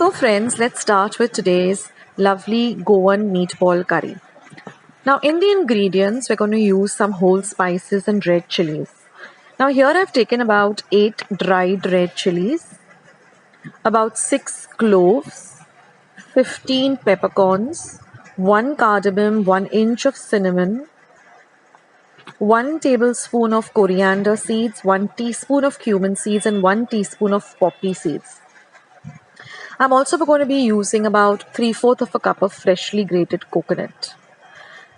So friends, let's start with today's lovely Goan meatball curry. Now in the ingredients, we're going to use some whole spices and red chillies. Now here I've taken about 8 dried red chillies, about 6 cloves, 15 peppercorns, 1 cardamom, 1 inch of cinnamon, 1 tablespoon of coriander seeds, 1 teaspoon of cumin seeds and 1 teaspoon of poppy seeds. I'm also going to be using about 3/4 of a cup of freshly grated coconut.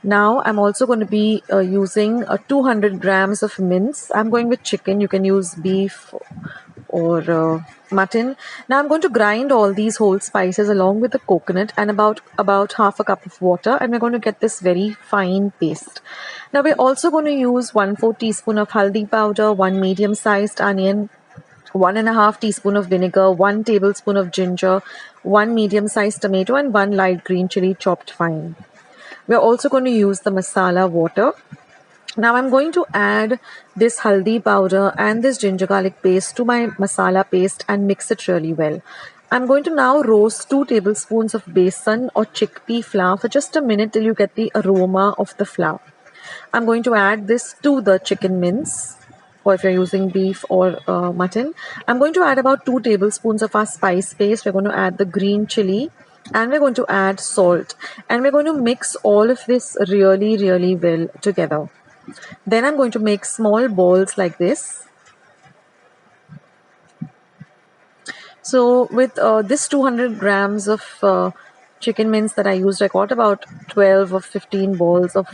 Now I'm also going to be using 200 grams of mince. I'm going with chicken. You can use beef or mutton. Now I'm going to grind all these whole spices along with the coconut and about half a cup of water, and we're going to get this very fine paste. Now we're also going to use 1/4 teaspoon of haldi powder, 1 medium-sized onion, 1.5 teaspoon of vinegar, 1 tablespoon of ginger, 1 medium-sized tomato and 1 light green chili chopped fine. We're also going to use the masala water. Now I'm going to add this haldi powder and this ginger garlic paste to my masala paste and mix it really well. I'm going to now roast 2 tablespoons of besan or chickpea flour for just a minute till you get the aroma of the flour. I'm going to add this to the chicken mince, or if you're using beef or mutton. I'm going to add about 2 tablespoons of our spice paste. We're going to add the green chili and we're going to add salt, and we're going to mix all of this really well together. Then I'm going to make small balls like this. So with this 200 grams of chicken mince that I used, I got about 12 or 15 balls of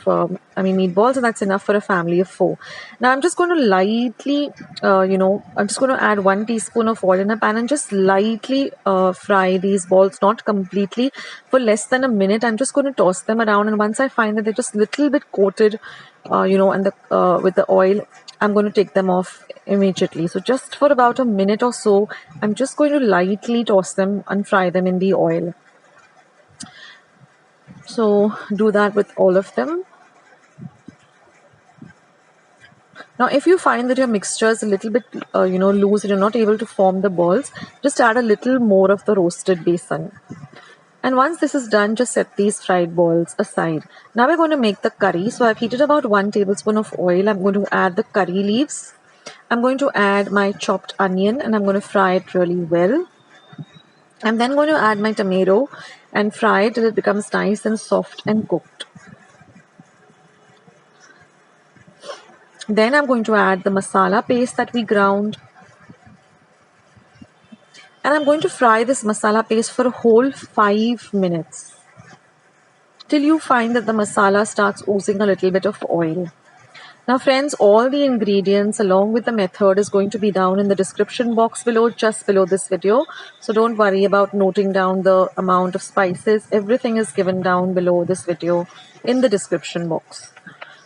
meatballs, and that's enough for a family of 4. Now I'm just going to lightly I'm just going to add 1 teaspoon of oil in a pan and just lightly fry these balls, not completely, for less than a minute. I'm just going to toss them around, and once I find that they're just a little bit coated and with the oil, I'm going to take them off immediately. So just for about a minute or so, I'm just going to lightly toss them and fry them in the oil. So do that with all of them. Now if you find that your mixture is a little bit loose and you're not able to form the balls, just add a little more of the roasted besan. And once this is done, just set these fried balls aside. Now we're going to make the curry. So I've heated about 1 tablespoon of oil. I'm going to add the curry leaves. I'm going to add my chopped onion and I'm going to fry it really well. I'm then going to add my tomato and fry it till it becomes nice and soft and cooked. Then I'm going to add the masala paste that we ground. And I'm going to fry this masala paste for a whole 5 minutes, till you find that the masala starts oozing a little bit of oil. Now friends, all the ingredients along with the method is going to be down in the description box below, just below this video. So don't worry about noting down the amount of spices. Everything is given down below this video in the description box.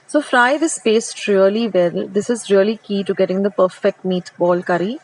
So fry this paste really well. This is really key to getting the perfect meatball curry.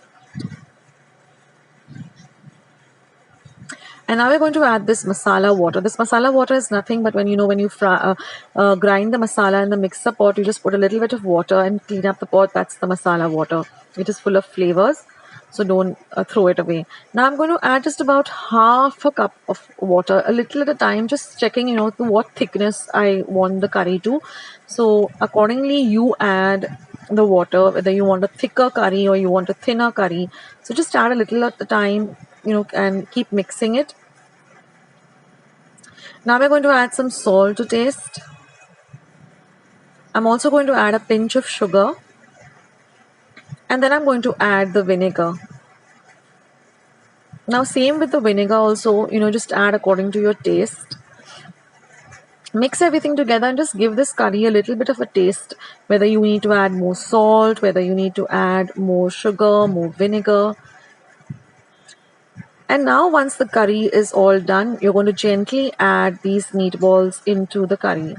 And now we're going to add this masala water. This masala water is nothing but when you grind the masala in the mixer pot, you just put a little bit of water and clean up the pot. That's the masala water. It is full of flavors, so don't throw it away. Now I'm going to add just about half a cup of water, a little at a time, just checking, to what thickness I want the curry to. So accordingly, you add the water, whether you want a thicker curry or you want a thinner curry. So just add a little at a time, and keep mixing it. Now we're going to add some salt to taste. I'm also going to add a pinch of sugar. And then I'm going to add the vinegar. Now same with the vinegar also, just add according to your taste. Mix everything together and just give this curry a little bit of a taste, whether you need to add more salt, whether you need to add more sugar, more vinegar. And now once the curry is all done, you're going to gently add these meatballs into the curry.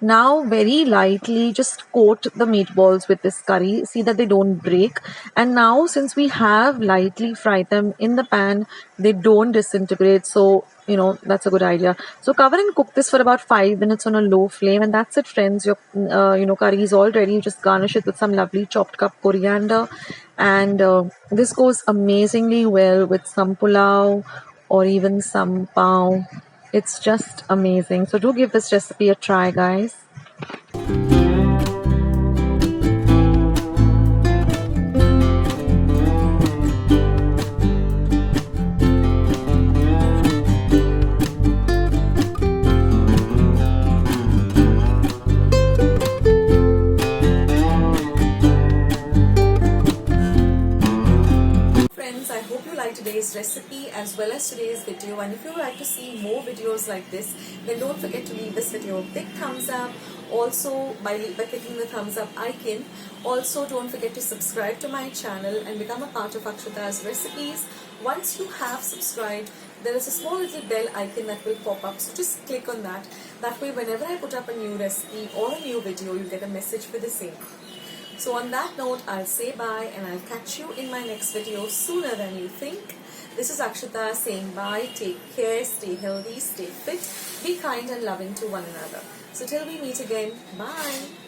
Now very lightly just coat the meatballs with this curry. See that they don't break. And now since we have lightly fried them in the pan, they don't disintegrate. So, that's a good idea. So cover and cook this for about 5 minutes on a low flame. And that's it, friends. Your, curry is all ready. You just garnish it with some lovely chopped up coriander. And this goes amazingly well with some pulao or even some pao. It's just amazing. So do give this recipe a try, guys. Friends, I hope you liked today's recipe as well as today's video, and if you would like to see more videos like this, then don't forget to leave this video a big thumbs up. Also, by clicking the thumbs up icon. Also, don't forget to subscribe to my channel and become a part of Akshata's recipes. Once you have subscribed, there is a small little bell icon that will pop up, so just click on that. That way, whenever I put up a new recipe or a new video, you get a message for the same. So on that note, I'll say bye and I'll catch you in my next video sooner than you think. This is Akshata saying bye, take care, stay healthy, stay fit, be kind and loving to one another. So till we meet again, bye.